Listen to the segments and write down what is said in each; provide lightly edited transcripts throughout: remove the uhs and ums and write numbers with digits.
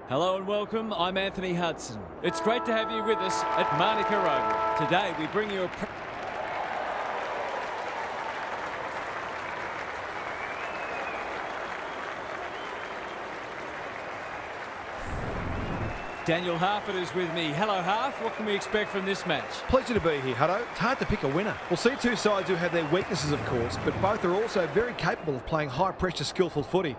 Hello and welcome, I'm Anthony Hudson. It's great to have you with us at Manuka Road. Today we bring you a... Daniel Harford is with me. Hello Harf, what can we expect from this match? Pleasure to be here, Hutto. It's hard to pick a winner. We'll see two sides who have their weaknesses, of course, but both are also very capable of playing high-pressure, skillful footy.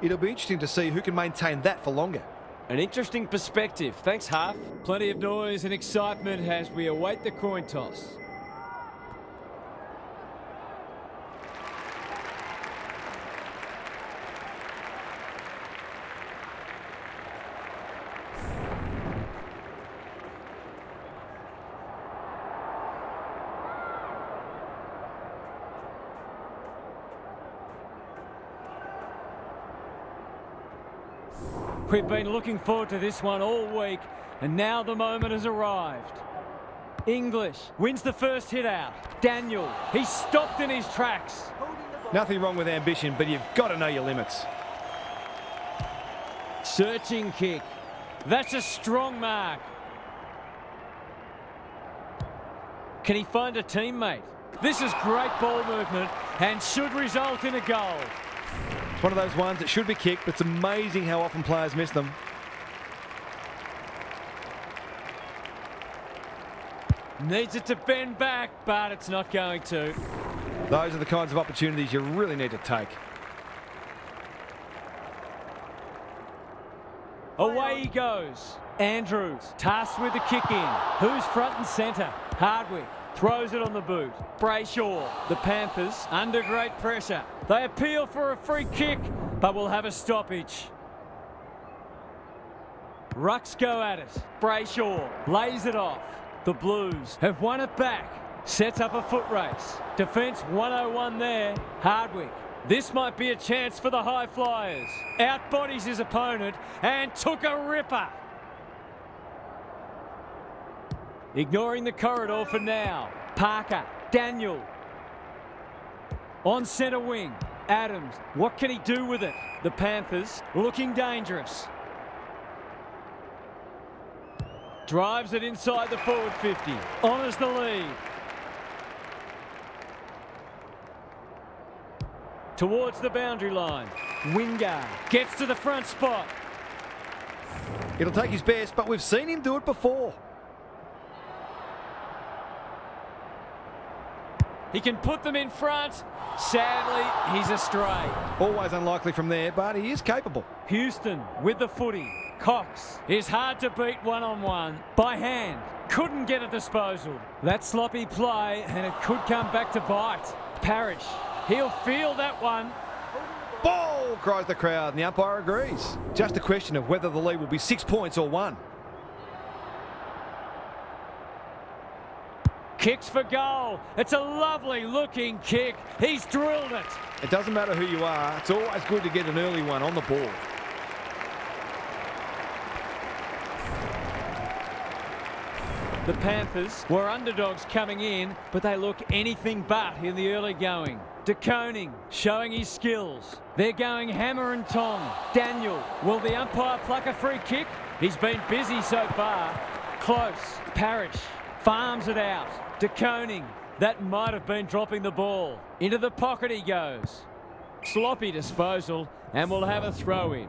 It'll be interesting to see who can maintain that for longer. An interesting perspective. Thanks, Harf. Plenty of noise and excitement as we await the coin toss. We've been looking forward to this one all week, and now the moment has arrived. English wins the first hit out. Daniel, he's stopped in his tracks. Nothing wrong with ambition, but you've got to know your limits. Searching kick. That's a strong mark. Can he find a teammate? This is great ball movement and should result in a goal. It's one of those ones that should be kicked, but it's amazing how often players miss them. Needs it to bend back, but it's not going to. Those are the kinds of opportunities you really need to take. Away he goes. Andrews tasked with the kick in. Who's front and centre? Hardwick throws it on the boot. Brayshaw, the Panthers, under great pressure. They appeal for a free kick, but will have a stoppage. Rucks go at it. Brayshaw lays it off. The Blues have won it back. Sets up a foot race. Defence 101 there. Hardwick. This might be a chance for the High Flyers. Outbodies his opponent and took a ripper. Ignoring the corridor for now. Parker, Daniel. On centre wing, Adams. What can he do with it? The Panthers looking dangerous. Drives it inside the forward 50. Honours the lead. Towards the boundary line. Wingard gets to the front spot. It'll take his best, but we've seen him do it before. He can put them in front. Sadly, he's astray. Always unlikely from there, but he is capable. Houston with the footy. Cox is hard to beat one-on-one. By hand. Couldn't get a disposal. That sloppy play, and it could come back to bite. Parrish. He'll feel that one. Ball, cries the crowd, and the umpire agrees. Just a question of whether the lead will be 6 points or 1. Kicks for goal. It's a lovely looking kick. He's drilled it. It doesn't matter who you are. It's always good to get an early one on the board. The Panthers were underdogs coming in, but they look anything but in the early going. De Koning showing his skills. They're going hammer and tong. Daniel, will the umpire pluck a free kick? He's been busy so far. Close. Parrish farms it out. De Koning, that might have been dropping the ball. Into the pocket he goes. Sloppy disposal, and we'll have a throw in.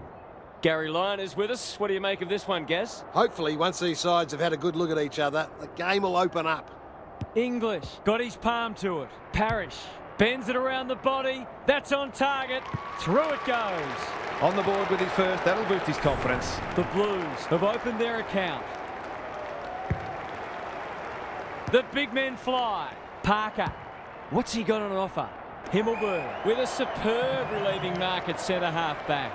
Gary Lyon is with us. What do you make of this one, Gaz? Hopefully, once these sides have had a good look at each other, the game will open up. English got his palm to it. Parrish bends it around the body. That's on target. Through it goes. On the board with his first. That'll boost his confidence. The Blues have opened their account. The big men fly. Parker. What's he got on offer? Himmelberg with a superb relieving mark at centre half back.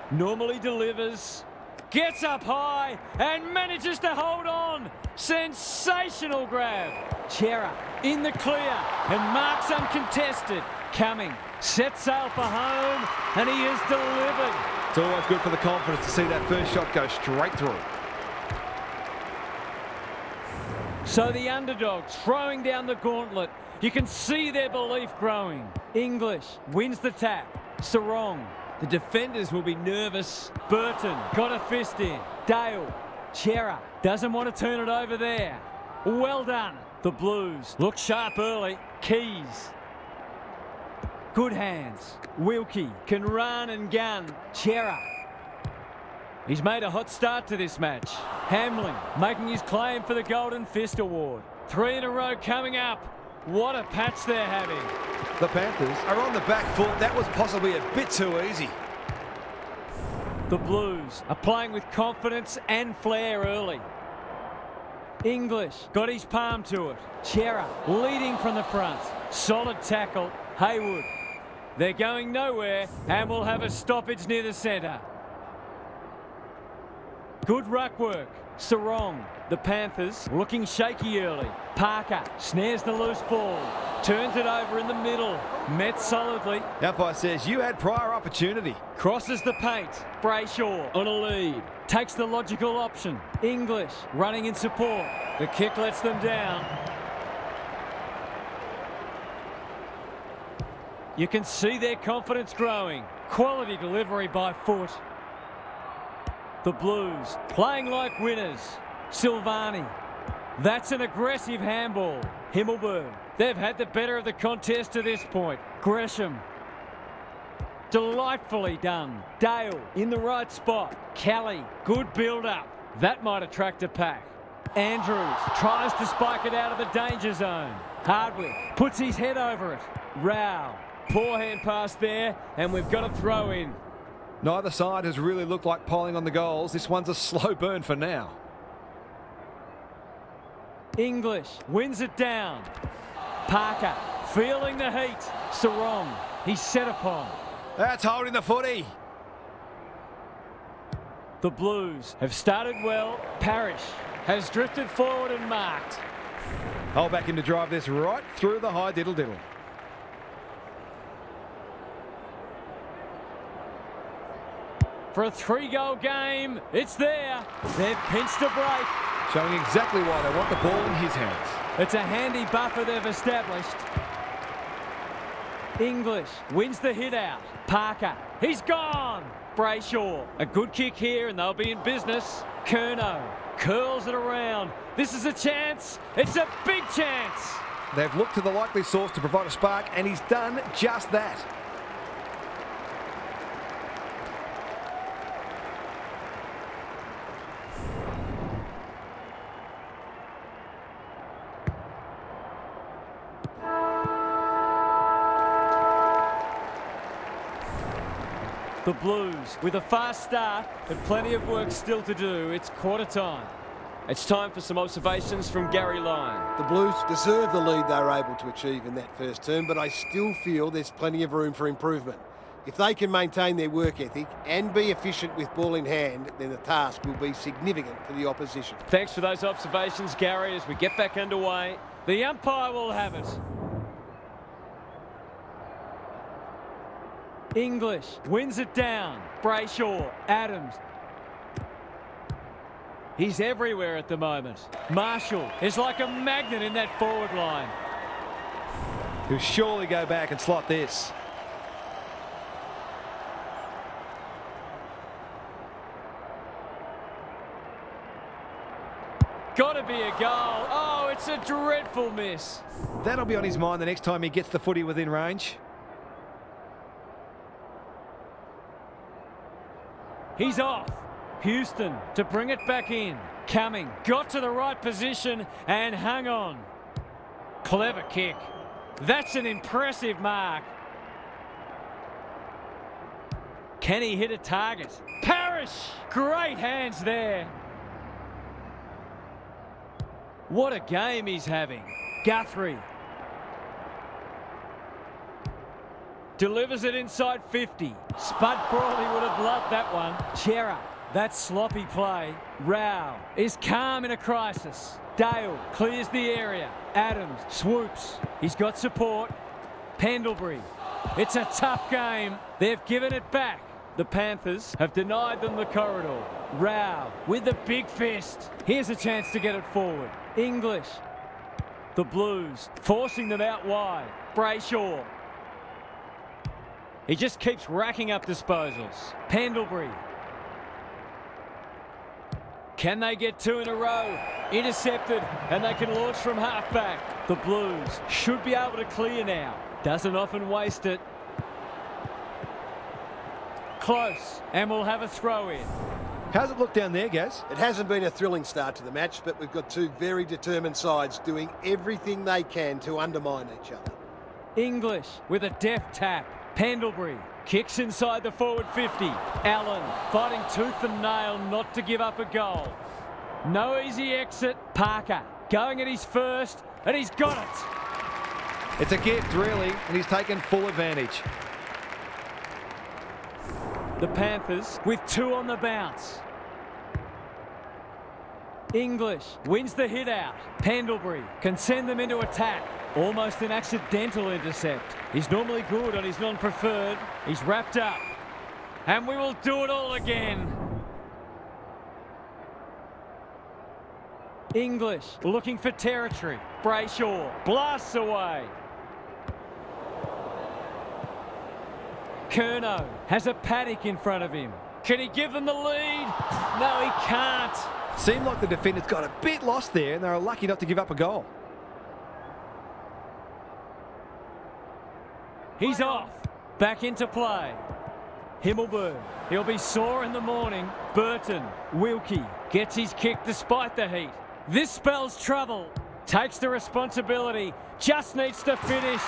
Normally delivers. Gets up high and manages to hold on. Sensational grab. Chera in the clear and marks uncontested. Coming. Sets sail for home and he is delivered. It's always good for the confidence to see that first shot go straight through. So the underdogs throwing down the gauntlet. You can see their belief growing. English wins the tap. Sarong The defenders will be nervous. Burton got a fist in. Dale. Chera doesn't want to turn it over there. Well done. The Blues look sharp early. Keys. Good hands. Wilkie can run and gun. Chera. He's made a hot start to this match. Hamlin making his claim for the Golden Fist Award. 3 in a row coming up. What a patch they're having. The Panthers are on the back foot. That was possibly a bit too easy. The Blues are playing with confidence and flair early. English got his palm to it. Chera leading from the front. Solid tackle. Haywood. They're going nowhere and will have a stoppage near the centre. Good ruck work. Sarong. The Panthers looking shaky early. Parker snares the loose ball. Turns it over in the middle. Met solidly. The umpire says you had prior opportunity. Crosses the paint. Brayshaw on a lead. Takes the logical option. English running in support. The kick lets them down. You can see their confidence growing. Quality delivery by foot. The Blues playing like winners. Silvani. That's an aggressive handball. Himmelberg. They've had the better of the contest to this point. Gresham. Delightfully done. Dale in the right spot. Kelly. Good build-up. That might attract a pack. Andrews tries to spike it out of the danger zone. Hardwick puts his head over it. Rao. Poor hand pass there, and we've got a throw in. Neither side has really looked like piling on the goals. This one's a slow burn for now. English wins it down. Parker feeling the heat. Sarong, he's set upon. That's holding the footy. The Blues have started well. Parrish has drifted forward and marked. Hold back in to drive this right through the high diddle-diddle. For a 3-goal game, it's there. They've pinched a break. Showing exactly why they want the ball in his hands. It's a handy buffer they've established. English wins the hit out. Parker, he's gone. Brayshaw, a good kick here and they'll be in business. Curnow curls it around. This is a chance. It's a big chance. They've looked to the likely source to provide a spark, and he's done just that. The Blues with a fast start, but plenty of work still to do. It's quarter time. It's time for some observations from Gary Lyon. The Blues deserve the lead they were able to achieve in that first term, but I still feel there's plenty of room for improvement. If they can maintain their work ethic and be efficient with ball in hand, then the task will be significant for the opposition. Thanks for those observations, Gary. As we get back underway, the umpire will have it. English wins it down. Brayshaw, Adams. He's everywhere at the moment. Marshall is like a magnet in that forward line. He'll surely go back and slot this. Gotta be a goal. Oh, it's a dreadful miss. That'll be on his mind the next time he gets the footy within range. He's off. Houston to bring it back in. Cumming got to the right position and hung on. Clever kick. That's an impressive mark. Can he hit a target? Parrish! Great hands there. What a game he's having. Guthrie. Delivers it inside 50. Spud Frawley would have loved that one. Chera, that sloppy play. Rao is calm in a crisis. Dale clears the area. Adams swoops. He's got support. Pendlebury. It's a tough game. They've given it back. The Panthers have denied them the corridor. Rao with the big fist. Here's a chance to get it forward. English. The Blues forcing them out wide. Brayshaw. He just keeps racking up disposals. Pendlebury. Can they get 2 in a row? Intercepted, and they can launch from halfback. The Blues should be able to clear now. Doesn't often waste it. Close, and we'll have a throw in. How's it look down there, Gaz? It hasn't been a thrilling start to the match, but we've got two very determined sides doing everything they can to undermine each other. English with a deft tap. Pendlebury kicks inside the forward 50. Allen fighting tooth and nail not to give up a goal. No easy exit. Parker going at his first, and he's got it. It's a gift, really, and he's taken full advantage. The Panthers with 2 on the bounce. English wins the hit out. Pendlebury can send them into attack. Almost an accidental intercept. He's normally good on his non-preferred. He's wrapped up. And we will do it all again. English looking for territory. Brayshaw blasts away. Curnow has a paddock in front of him. Can he give them the lead? No, he can't. Seemed like the defenders got a bit lost there, and they were lucky not to give up a goal. He's off. Back into play. Himmelberg. He'll be sore in the morning. Burton. Wilkie gets his kick despite the heat. This spells trouble. Takes the responsibility. Just needs to finish.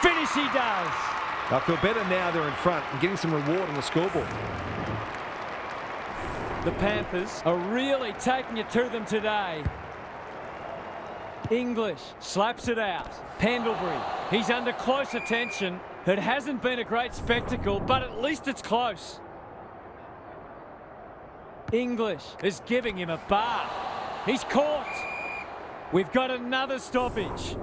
Finish he does. I feel better now they're in front and getting some reward on the scoreboard. The Panthers are really taking it to them today. English slaps it out. Pendlebury, he's under close attention. It hasn't been a great spectacle, but at least it's close. English is giving him a bath. He's caught. We've got another stoppage.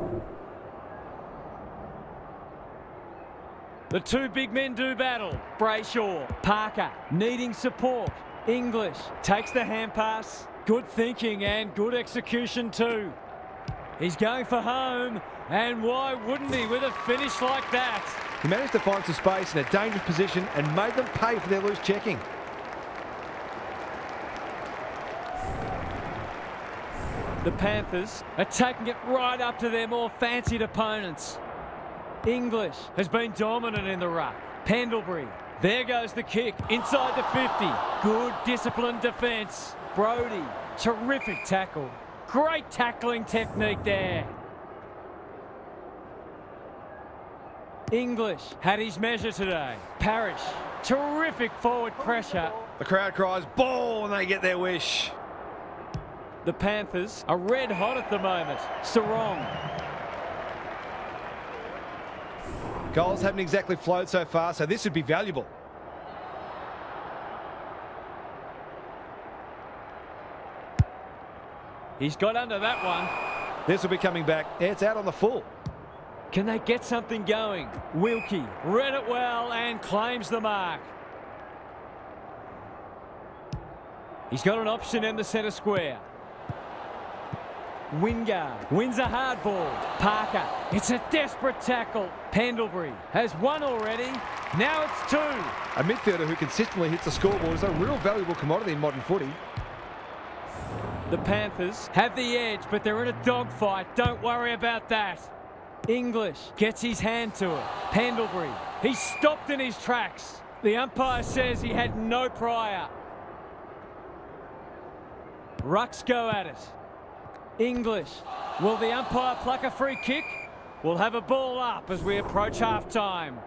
The two big men do battle. Brayshaw, Parker needing support. English takes the hand pass. Good thinking and good execution too. He's going for home, and why wouldn't he with a finish like that? He managed to find some space in a dangerous position and made them pay for their loose checking. The Panthers are taking it right up to their more fancied opponents. English has been dominant in the ruck. Pendlebury, there goes the kick inside the 50. Good disciplined defence. Brody, terrific tackle. Great tackling technique there. English had his measure today. Parrish, terrific forward pressure. The crowd cries ball and they get their wish. The Panthers are red hot at the moment. Sarong. Goals haven't exactly flowed so far, so this would be valuable. He's got under that one. This will be coming back. It's out on the full. Can they get something going? Wilkie read it well and claims the mark. He's got an option in the centre square. Wingard wins a hard ball. Parker, it's a desperate tackle. Pendlebury has one already. Now it's 2. A midfielder who consistently hits the scoreboard is a real valuable commodity in modern footy. The Panthers have the edge, but they're in a dogfight. Don't worry about that. English gets his hand to it. Pendlebury, he's stopped in his tracks. The umpire says he had no prior. Rucks go at it. English, will the umpire pluck a free kick? We'll have a ball up as we approach half-time.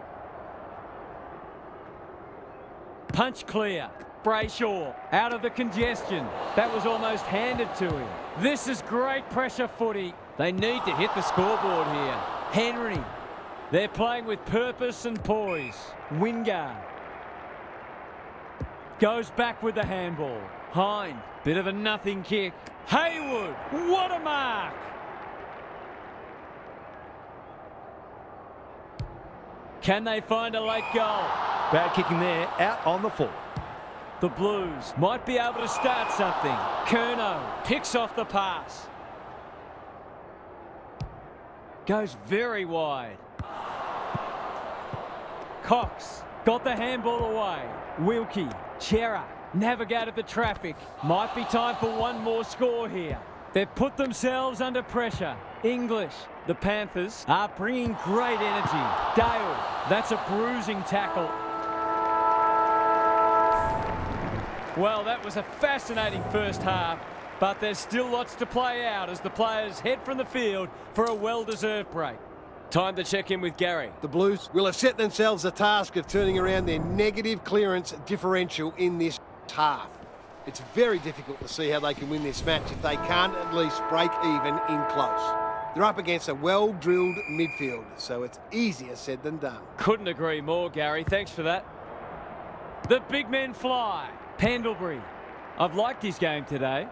Punch clear. Brayshaw out of the congestion. That was almost handed to him. This is great pressure footy. They need to hit the scoreboard here. Henry. They're playing with purpose and poise. Wingard goes back with the handball. Hind, bit of a nothing kick. Haywood, what a mark! Can they find a late goal? Bad kicking there, out on the full. The Blues might be able to start something. Curnow picks off the pass. Goes very wide. Cox got the handball away. Wilkie, Chera, navigated the traffic. Might be time for one more score here. They've put themselves under pressure. English, the Panthers, are bringing great energy. Dale, that's a bruising tackle. Well, that was a fascinating first half, but there's still lots to play out as the players head from the field for a well-deserved break. Time to check in with Gary. The Blues will have set themselves the task of turning around their negative clearance differential in this half. It's very difficult to see how they can win this match if they can't at least break even in close. They're up against a well-drilled midfield, so it's easier said than done. Couldn't agree more, Gary. Thanks for that. The big men fly. Pendlebury. I've liked his game today.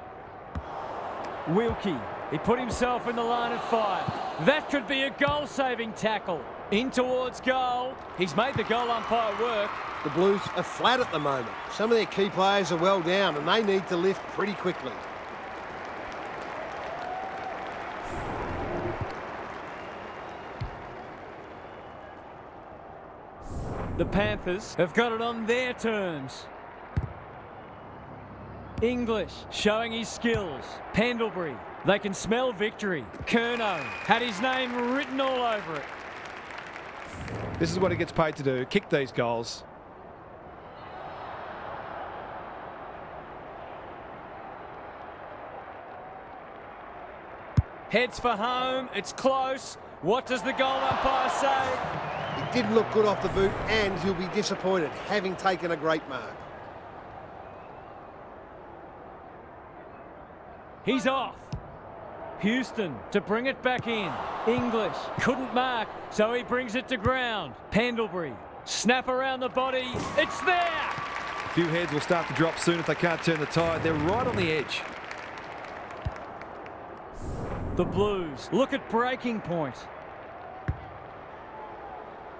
Wilkie. He put himself in the line of fire. That could be a goal-saving tackle. In towards goal. He's made the goal umpire work. The Blues are flat at the moment. Some of their key players are well down and they need to lift pretty quickly. The Panthers have got it on their terms. English showing his skills. Pendlebury. They can smell victory. Curnow had his name written all over it. This is what he gets paid to do, kick these goals. Heads for home. It's close. What does the goal umpire say? It didn't look good off the boot and he'll be disappointed, having taken a great mark. He's off. Houston to bring it back in. English couldn't mark, so he brings it to ground. Pendlebury, snap around the body. It's there! A few heads will start to drop soon if they can't turn the tide. They're right on the edge. The Blues look at breaking point.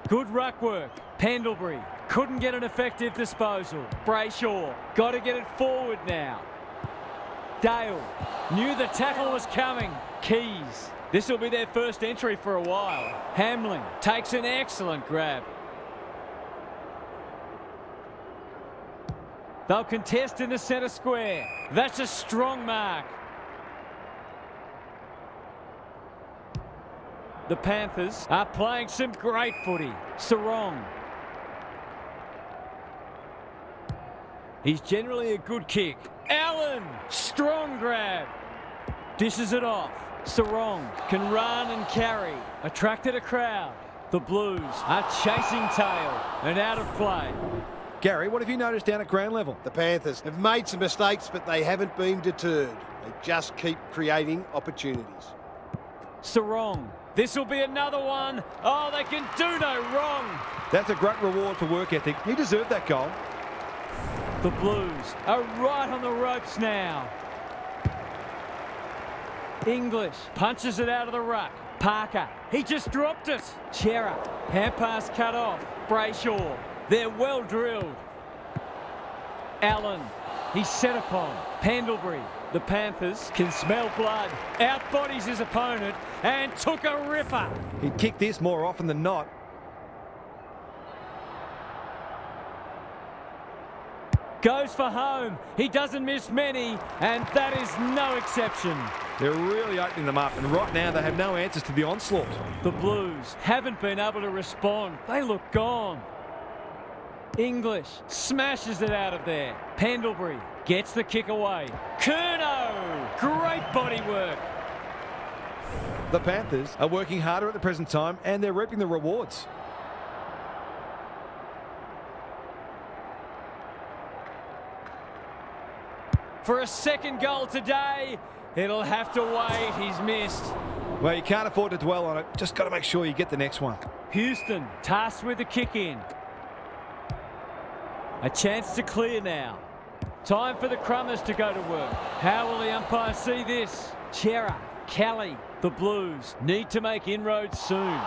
Good ruck work. Pendlebury couldn't get an effective disposal. Brayshaw got to get it forward now. Dale knew the tackle was coming. Keys. This will be their first entry for a while. Hamlin takes an excellent grab. They'll contest in the centre square. That's a strong mark. The Panthers are playing some great footy. Sarong. He's generally a good kick. Allen, strong grab. Dishes it off. Sarong can run and carry. Attracted a crowd. The Blues are chasing tail and out of play. Gary, what have you noticed down at ground level? The Panthers have made some mistakes, but they haven't been deterred. They just keep creating opportunities. Sarong. This will be another one. Oh, they can do no wrong. That's a great reward for work ethic. He deserved that goal. The Blues are right on the ropes now. English punches it out of the ruck. Parker, he just dropped it. Chera, hand pass cut off. Brayshaw, they're well drilled. Allen, he's set upon. Pendlebury, the Panthers can smell blood. Outbodies his opponent and took a ripper. He'd kick this more often than not. Goes for home. He doesn't miss many, and that is no exception. They're really opening them up, and right now they have no answers to the onslaught. The Blues haven't been able to respond. They look gone. English smashes it out of there. Pendlebury gets the kick away. Curnow! Great body work. The Panthers are working harder at the present time, and they're reaping the rewards. For a second goal today, it'll have to wait. He's missed. Well, you can't afford to dwell on it. Just got to make sure you get the next one. Houston tasked with the kick in. A chance to clear now. Time for the Crummers to go to work. How will the umpire see this? Chera, Kelly, the Blues need to make inroads soon.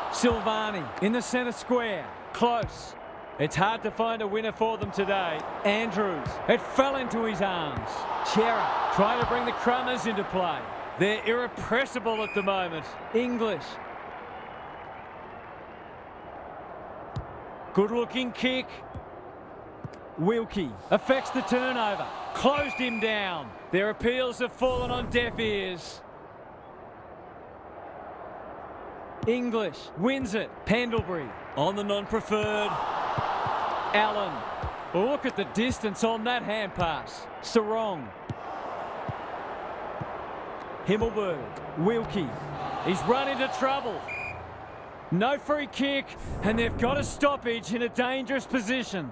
Silvani in the centre square. Close. It's hard to find a winner for them today. Andrews, it fell into his arms. Chera trying to bring the Crummers into play. They're irrepressible at the moment. English. Good-looking kick. Wilkie affects the turnover. Closed him down. Their appeals have fallen on deaf ears. English wins it. Pendlebury on the non-preferred. Allen. Look at the distance on that hand pass. Sarong. Himmelberg. Wilkie. He's run into trouble. No free kick, and they've got a stoppage in a dangerous position.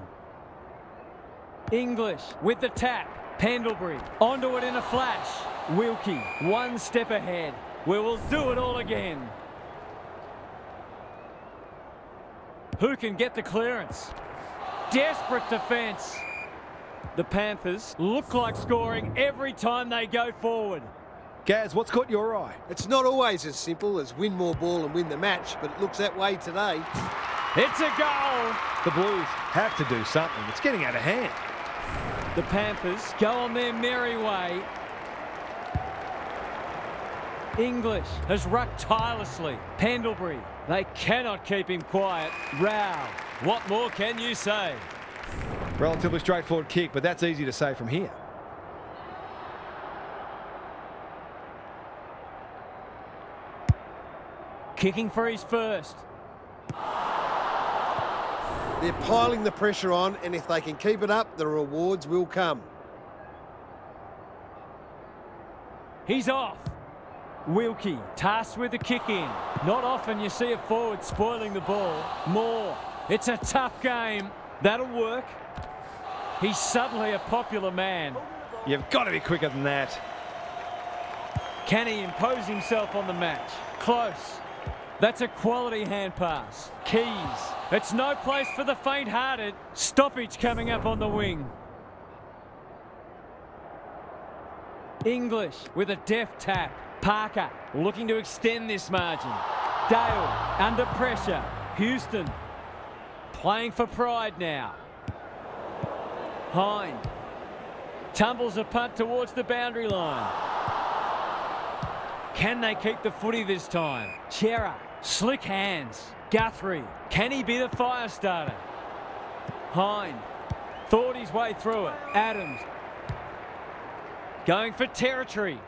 English with the tap. Pendlebury onto it in a flash. Wilkie one step ahead. We will do it all again. Who can get the clearance? Desperate defence. The Panthers look like scoring every time they go forward. Gaz, what's caught your eye? It's not always as simple as win more ball and win the match, but it looks that way today. It's a goal. The Blues have to do something. It's getting out of hand. The Panthers go on their merry way. English has rucked tirelessly. Pendlebury, they cannot keep him quiet. Rao, what more can you say? Relatively straightforward kick, but that's easy to say from here. Kicking for his first. They're piling the pressure on, and if they can keep it up, the rewards will come. He's off. Wilkie tasked with the kick in. Not often you see a forward spoiling the ball. Moore. It's a tough game. That'll work. He's suddenly a popular man. You've got to be quicker than that. Can he impose himself on the match? Close. That's a quality hand pass. Keys. It's no place for the faint-hearted. Stoppage coming up on the wing. English with a deft tap. Parker looking to extend this margin. Dale under pressure. Houston playing for pride now. Hind tumbles a punt towards the boundary line. Can they keep the footy this time? Chera, slick hands. Guthrie, can he be the fire starter? Hind thought his way through it. Adams going for territory.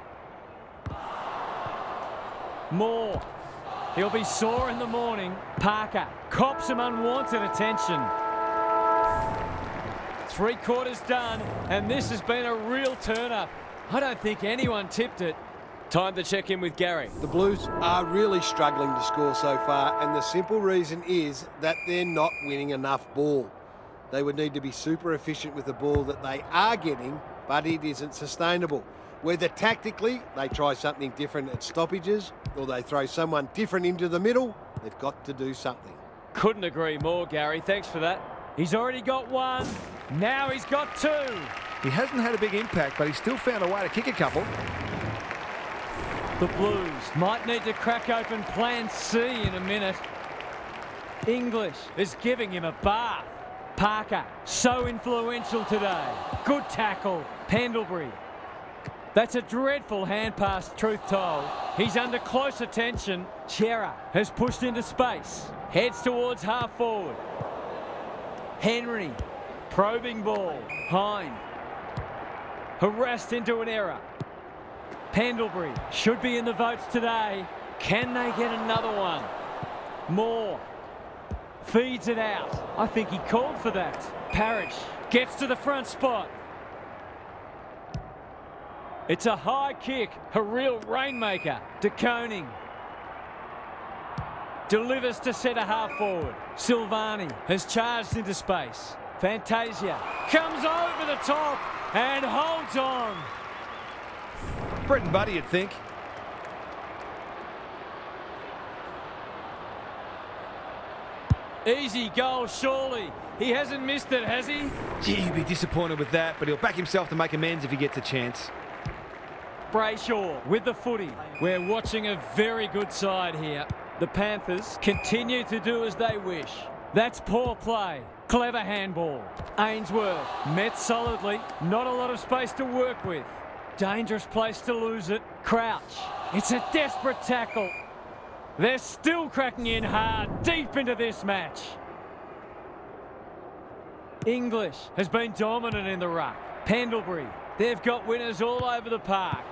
Moore, he'll be sore in the morning. Parker cops some unwanted attention. 3 quarters done, and this has been a real turn-up. I don't think anyone tipped it. Time to check in with Gary. The Blues are really struggling to score so far, and the simple reason is that they're not winning enough ball. They would need to be super efficient with the ball that they are getting, but it isn't sustainable. Whether tactically they try something different at stoppages or they throw someone different into the middle, they've got to do something. Couldn't agree more, Gary. Thanks for that. He's already got 1. Now he's got 2. He hasn't had a big impact, but he's still found a way to kick a couple. The Blues might need to crack open Plan C in a minute. English is giving him a bath. Parker, so influential today. Good tackle. Pendlebury. That's a dreadful hand pass, truth told. He's under close attention. Chera has pushed into space. Heads towards half forward. Henry, probing ball. Hind, harassed into an error. Pendlebury should be in the votes today. Can they get another one? Moore feeds it out. I think he called for that. Parrish gets to the front spot. It's a high kick, a real rainmaker. DeConing delivers to centre half forward. Silvani has charged into space. Fantasia comes over the top and holds on. Bread and butter, you'd think. Easy goal, surely. He hasn't missed it, has he? Gee, he'd be disappointed with that, but he'll back himself to make amends if he gets a chance. Brayshaw with the footy. We're watching a very good side here. The Panthers continue to do as they wish. That's poor play. Clever handball. Ainsworth met solidly. Not a lot of space to work with. Dangerous place to lose it. Crouch. It's a desperate tackle. They're still cracking in hard, deep into this match. English has been dominant in the ruck. Pendlebury, they've got winners all over the park.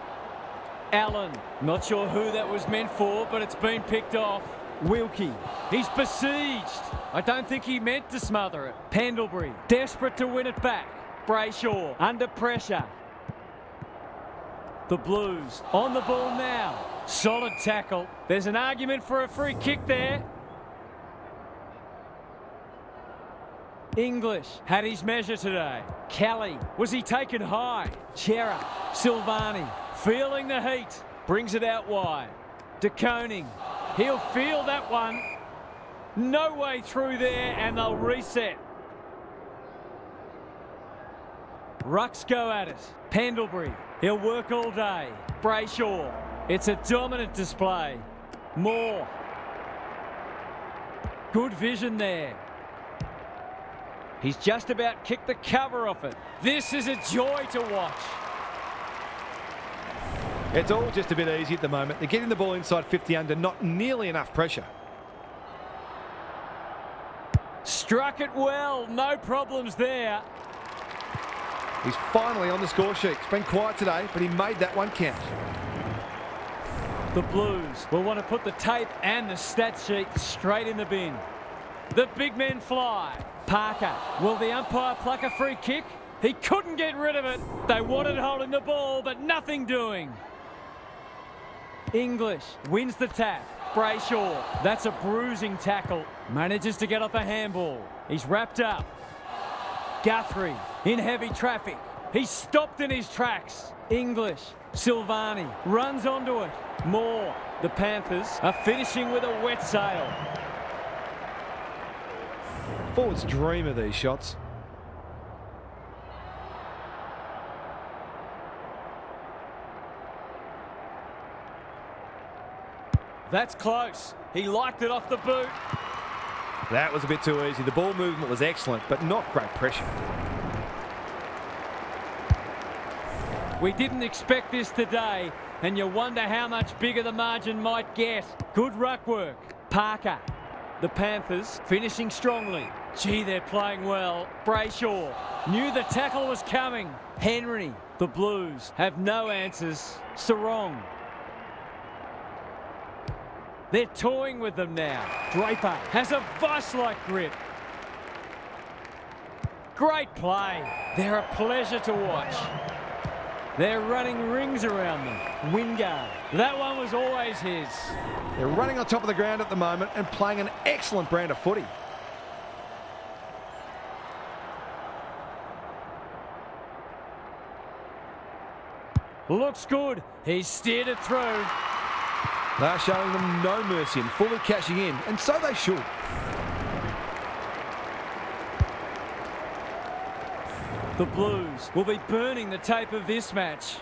Allen, not sure who that was meant for, but it's been picked off. Wilkie, he's besieged. I don't think he meant to smother it. Pendlebury, desperate to win it back. Brayshaw, under pressure. The Blues, on the ball now. Solid tackle. There's an argument for a free kick there. English had his measure today. Kelly, was he taken high? Chera, Silvani, feeling the heat. Brings it out wide. DeConing, he'll feel that one. No way through there, and they'll reset. Rucks go at it. Pendlebury, he'll work all day. Brayshaw, it's a dominant display. Moore. Good vision there. He's just about kicked the cover off it. This is a joy to watch. It's all just a bit easy at the moment. They're getting the ball inside 50 under, not nearly enough pressure. Struck it well, no problems there. He's finally on the score sheet. It's been quiet today, but he made that one count. The Blues will want to put the tape and the stat sheet straight in the bin. The big men fly. Parker, will the umpire pluck a free kick? He couldn't get rid of it. They wanted holding the ball, but nothing doing. English wins the tap. Brayshaw, that's a bruising tackle. Manages to get off a handball. He's wrapped up. Guthrie in heavy traffic. He's stopped in his tracks. English, Silvani runs onto it. Moore, the Panthers are finishing with a wet sail. Forwards dream of these shots. That's close. He liked it off the boot. That was a bit too easy. The ball movement was excellent, but not great pressure. We didn't expect this today, and you wonder how much bigger the margin might get. Good ruck work. Parker. The Panthers finishing strongly. Gee, they're playing well. Brayshaw knew the tackle was coming. Henry. The Blues have no answers. Sarong. They're toying with them now. Draper has a vice-like grip. Great play. They're a pleasure to watch. They're running rings around them. Wingard. That one was always his. They're running on top of the ground at the moment and playing an excellent brand of footy. Looks good. He's steered it through. They're showing them no mercy and fully cashing in, and so they should. The Blues will be burning the tape of this match.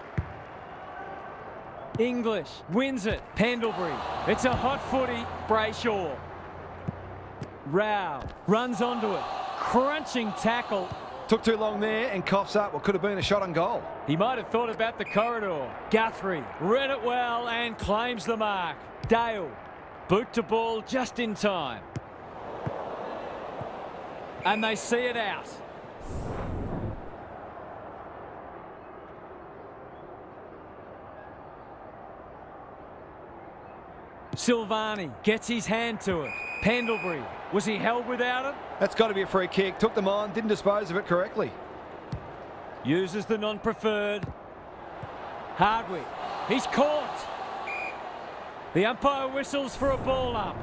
English wins it. Pendlebury. It's a hot footy. Brayshaw. Rao runs onto it. Crunching tackle. Took too long there and coughs up what could have been a shot on goal. He might have thought about the corridor. Guthrie read it well and claims the mark. Dale. Boot to ball just in time. And they see it out. Silvani gets his hand to it. Pendlebury, was he held without it? That's got to be a free kick. Took them on, didn't dispose of it correctly. Uses the non-preferred. Hardwick, he's caught. The umpire whistles for a ball up.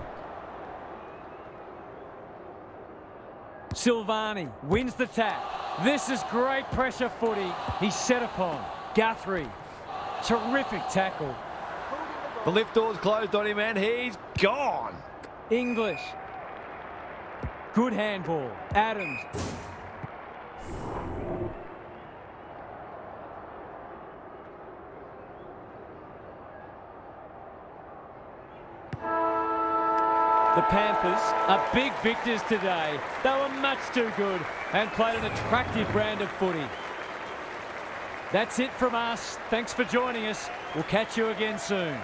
Silvani wins the tap. This is great pressure footy. He's set upon. Guthrie, terrific tackle. The lift door's closed on him and he's gone. English. Good handball. Adams. The Panthers are big victors today. They were much too good and played an attractive brand of footy. That's it from us. Thanks for joining us. We'll catch you again soon.